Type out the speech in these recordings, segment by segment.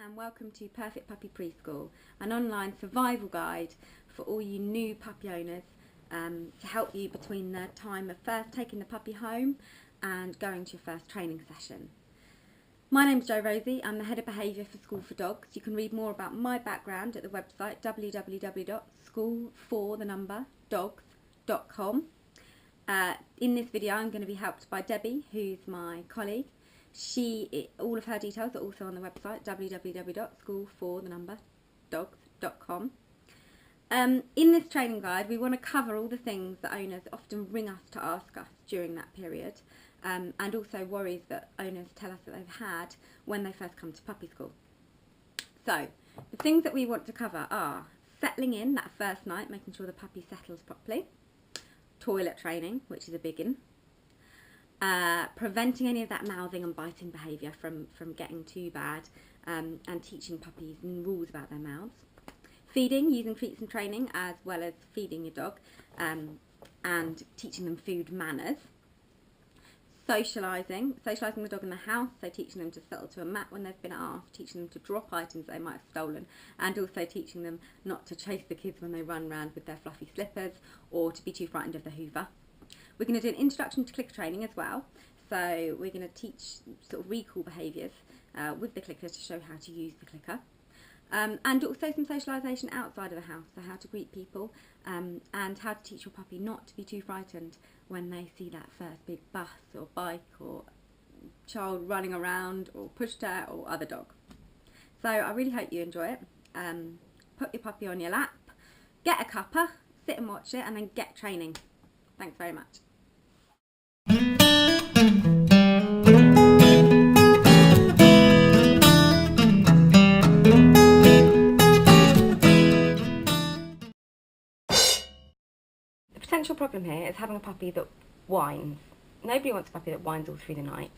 and welcome to Perfect Puppy Preschool, an online survival guide for all you new puppy owners to help you between the time of first taking the puppy home and going to your first training session. My name's Jo-Rosie, I'm the Head of Behaviour for School for Dogs. You can read more about my background at the website www.school4dogs.com. In this video I'm going to be helped by Debbie, who's my colleague. All of her details are also on the website www.school4dogs.com. In this training guide we want to cover all the things that owners often ring us to ask us during that period, and also worries that owners tell us that they've had when they first come to puppy school. So the things that we want to cover are settling in that first night, making sure the puppy settles properly, toilet training, which is a big one, preventing any of that mouthing and biting behaviour from getting too bad, and teaching puppies rules about their mouths. Feeding, using treats and training as well as feeding your dog, and teaching them food manners. Socialising the dog in the house, so teaching them to settle to a mat when they've been asked, teaching them to drop items they might have stolen, and also teaching them not to chase the kids when they run around with their fluffy slippers or to be too frightened of the hoover. We're going to do an introduction to clicker training as well, so we're going to teach sort of recall behaviours with the clicker to show how to use the clicker. And also some socialisation outside of the house, so how to greet people, and how to teach your puppy not to be too frightened when they see that first big bus or bike or child running around or pushchair or other dog. So I really hope you enjoy it. Put your puppy on your lap, get a cuppa, sit and watch it, and then get training. Thanks very much. The potential problem here is having a puppy that whines. Nobody wants a puppy that whines all through the night.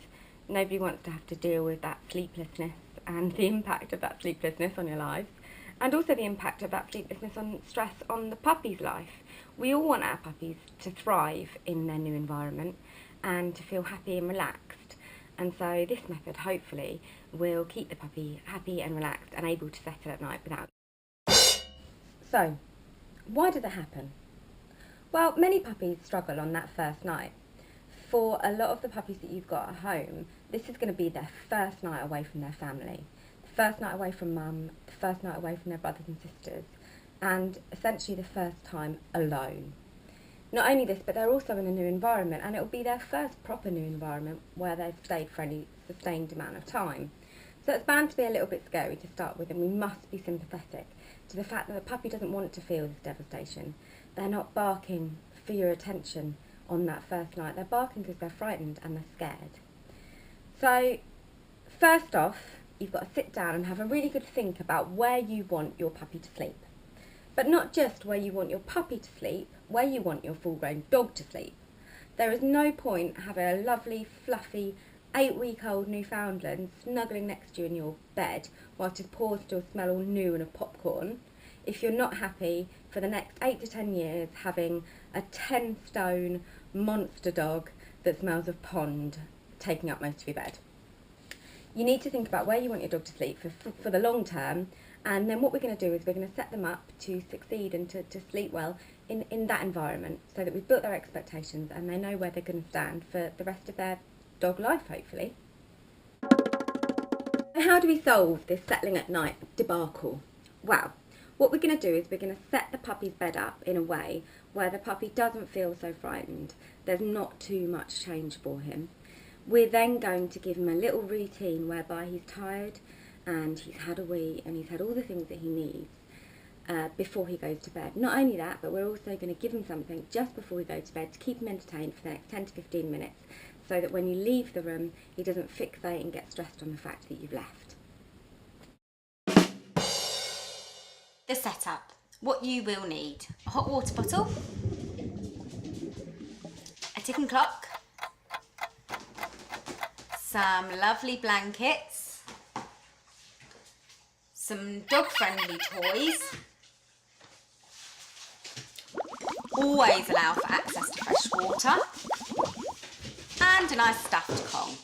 Nobody wants to have to deal with that sleeplessness and the impact of that sleeplessness on your lives, and also the impact of that sleeplessness on stress on the puppy's life. We all want our puppies to thrive in their new environment and to feel happy and relaxed, and so this method hopefully will keep the puppy happy and relaxed and able to settle at night without. So, why did that happen? Well, many puppies struggle on that first night. For a lot of the puppies that you've got at home, this is going to be their first night away from their family, the first night away from mum, the first night away from their brothers and sisters, and essentially the first time alone. Not only this, but they're also in a new environment, and it will be their first proper new environment where they've stayed for any sustained amount of time. So it's bound to be a little bit scary to start with, and we must be sympathetic to the fact that the puppy doesn't want to feel this devastation. They're not barking for your attention on that first night. They're barking because they're frightened and they're scared. So first off, you've got to sit down and have a really good think about where you want your puppy to sleep. But not just where you want your puppy to sleep, where you want your full-grown dog to sleep. There is no point having a lovely, fluffy, 8-week-old Newfoundland snuggling next to you in your bed whilst his paws still smell all new and of popcorn, if you're not happy for the next 8 to 10 years having a 10-stone monster dog that smells of pond taking up most of your bed. You need to think about where you want your dog to sleep for the long term, and then what we're going to do is we're going to set them up to succeed and to sleep well in that environment, so that we've built their expectations and they know where they're going to stand for the rest of their dog life, hopefully. How do we solve this settling at night debacle? Well, what we're going to do is we're going to set the puppy's bed up in a way where the puppy doesn't feel so frightened. There's not too much change for him. We're then going to give him a little routine whereby he's tired and he's had a wee and he's had all the things that he needs before he goes to bed. Not only that, but we're also going to give him something just before we go to bed to keep him entertained for the next 10 to 15 minutes, so that when you leave the room he doesn't fixate and get stressed on the fact that you've left. The setup. What you will need: a hot water bottle, a ticking clock, some lovely blankets, some dog-friendly toys. Always allow for access to fresh water, and a nice stuffed Kong.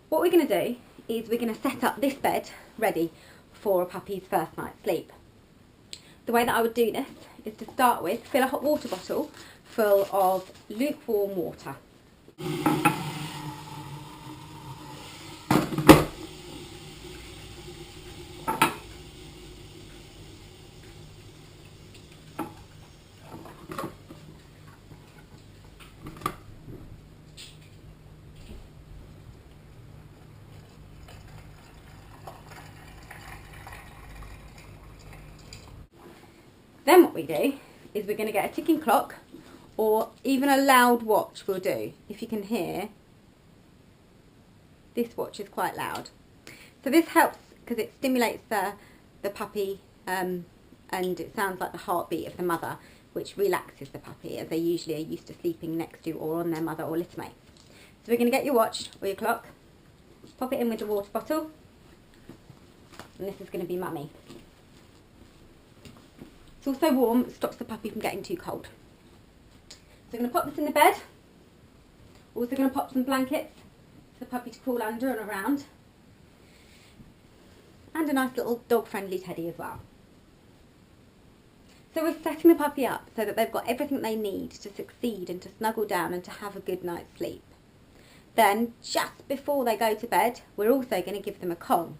What we're going to do is we're going to set up this bed ready for a puppy's first night's sleep. The way that I would do this is to start with, fill a hot water bottle full of lukewarm water. Then what we do is we're going to get a ticking clock, or even a loud watch will do. If you can hear, this watch is quite loud. So this helps because it stimulates the puppy and it sounds like the heartbeat of the mother, which relaxes the puppy, as they usually are used to sleeping next to or on their mother or littermate. So we're going to get your watch or your clock, pop it in with the water bottle, and this is going to be Mummy. It's also warm, it stops the puppy from getting too cold. So we're going to pop this in the bed. Also going to pop some blankets for the puppy to crawl under and around. And a nice little dog-friendly teddy as well. So we're setting the puppy up so that they've got everything they need to succeed and to snuggle down and to have a good night's sleep. Then, just before they go to bed, we're also going to give them a Kong.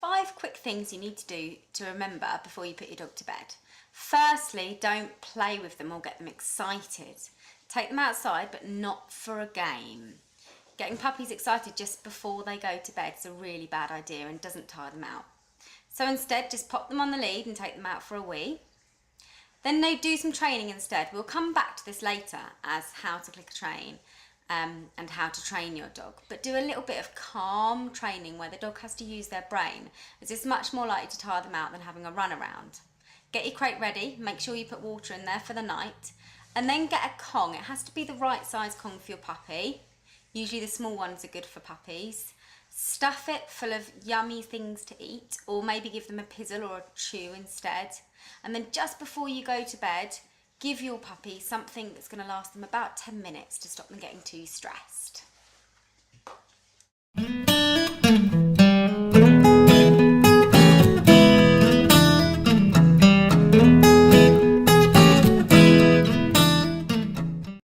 5 quick things you need to do to remember before you put your dog to bed. Firstly, don't play with them or get them excited. Take them outside, but not for a game. Getting puppies excited just before they go to bed is a really bad idea and doesn't tire them out. So instead, just pop them on the lead and take them out for a wee. Then they do some training instead. We'll come back to this later as how to click a train and how to train your dog. But do a little bit of calm training where the dog has to use their brain, as it's much more likely to tire them out than having a run around. Get your crate ready, make sure you put water in there for the night, and then get a Kong. It has to be the right size Kong for your puppy. Usually the small ones are good for puppies. Stuff it full of yummy things to eat, or maybe give them a pizzle or a chew instead. And then just before you go to bed, give your puppy something that's going to last them about 10 minutes to stop them getting too stressed.